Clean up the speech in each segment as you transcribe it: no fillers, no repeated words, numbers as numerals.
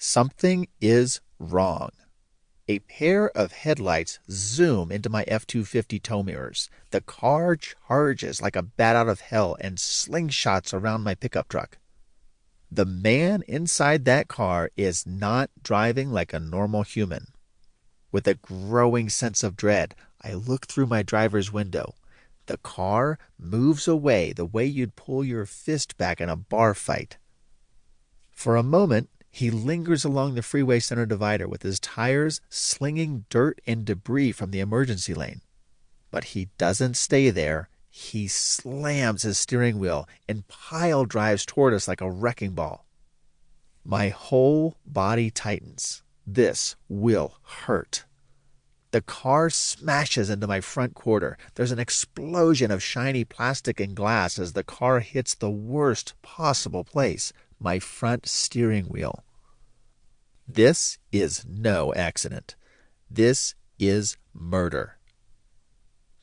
Something is wrong. A pair of headlights zoom into my F-250 tow mirrors. The car charges like a bat out of hell and slingshots around my pickup truck. The man inside that car is not driving like a normal human. With a growing sense of dread, I look through my driver's window. The car moves away the way you'd pull your fist back in a bar fight. For a moment, he lingers along the freeway center divider with his tires slinging dirt and debris from the emergency lane. But he doesn't stay there. He slams his steering wheel and pile drives toward us like a wrecking ball. My whole body tightens. This will hurt. The car smashes into my front quarter. There's an explosion of shiny plastic and glass as the car hits the worst possible place, my front steering wheel. This is no accident. This is murder.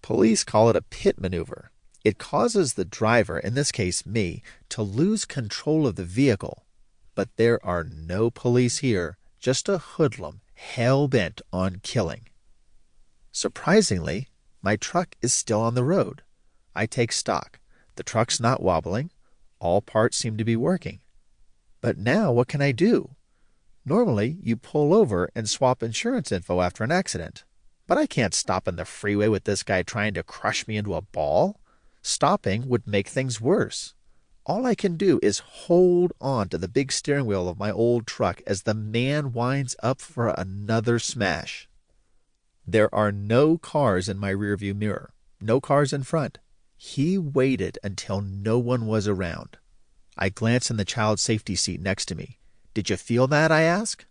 Police call it a pit maneuver. It causes the driver, in this case me, to lose control of the vehicle. But there are no police here, just a hoodlum hell-bent on killing. Surprisingly, my truck is still on the road. I take stock. The truck's not wobbling. All parts seem to be working. But now what can I do? Normally, you pull over and swap insurance info after an accident. But I can't stop in the freeway with this guy trying to crush me into a ball. Stopping would make things worse. All I can do is hold on to the big steering wheel of my old truck as the man winds up for another smash. There are no cars in my rearview mirror, no cars in front. He waited until no one was around. I glance in the child safety seat next to me. Did you feel that? I ask.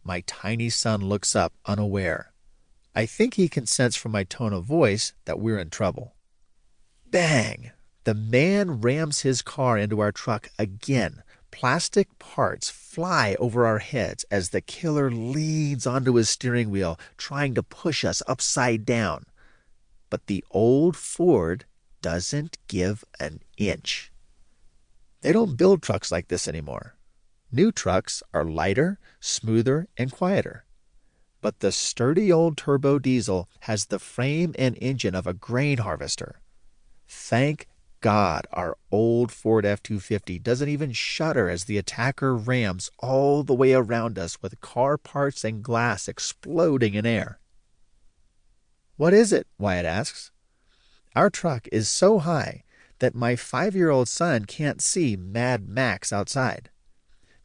My tiny son looks up, unaware. I think he can sense from my tone of voice that we're in trouble. Bang! The man rams his car into our truck again. Plastic parts fly over our heads as the killer leans onto his steering wheel, trying to push us upside down. But the old Ford doesn't give an inch. They don't build trucks like this anymore. New trucks are lighter, smoother, and quieter. But the sturdy old turbo diesel has the frame and engine of a grain harvester. Thank God our old Ford F-250 doesn't even shudder as the attacker rams all the way around us with car parts and glass exploding in air. What is it? Wyatt asks. Our truck is so high that my 5-year-old son can't see Mad Max outside.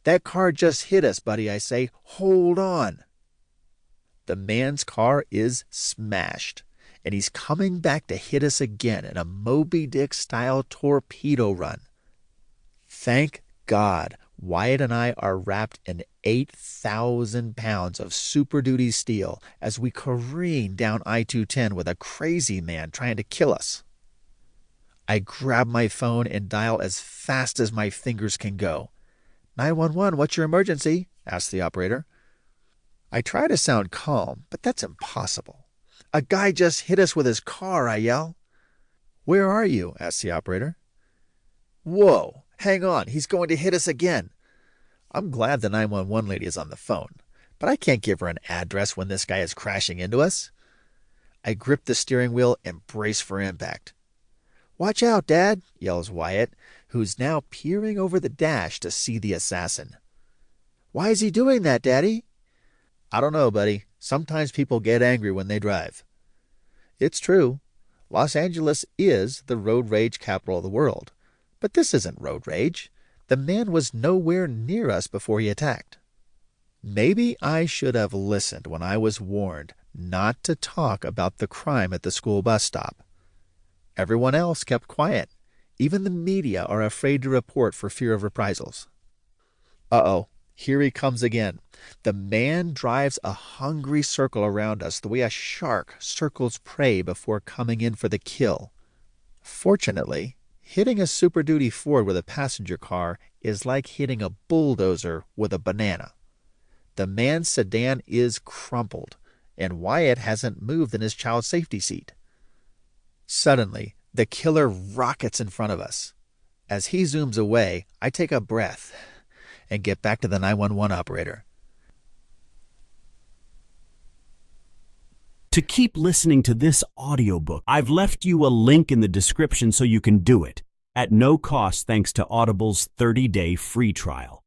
That car just hit us, buddy, I say. Hold on. The man's car is smashed, and he's coming back to hit us again in a Moby Dick-style torpedo run. Thank God Wyatt and I are wrapped in 8,000 pounds of Super Duty steel as we careen down I-210 with a crazy man trying to kill us. I grab my phone and dial as fast as my fingers can go. 911, what's your emergency? Asks the operator. I try to sound calm, but that's impossible. A guy just hit us with his car, I yell. Where are you? Asks the operator. Whoa, hang on, he's going to hit us again. I'm glad the 911 lady is on the phone, but I can't give her an address when this guy is crashing into us. I grip the steering wheel and brace for impact. Watch out, Dad, yells Wyatt, who's now peering over the dash to see the assassin. Why is he doing that, Daddy? I don't know, buddy. Sometimes people get angry when they drive. It's true. Los Angeles is the road rage capital of the world. But this isn't road rage. The man was nowhere near us before he attacked. Maybe I should have listened when I was warned not to talk about the crime at the school bus stop. Everyone else kept quiet. Even the media are afraid to report for fear of reprisals. Uh-oh. Here he comes again. The man drives a hungry circle around us the way a shark circles prey before coming in for the kill. Fortunately, hitting a Super Duty Ford with a passenger car is like hitting a bulldozer with a banana. The man's sedan is crumpled, and Wyatt hasn't moved in his child safety seat. Suddenly, the killer rockets in front of us. As he zooms away, I take a breath and get back to the 911 operator. To keep listening to this audiobook, I've left you a link in the description so you can do it, at no cost thanks to Audible's 30-day free trial.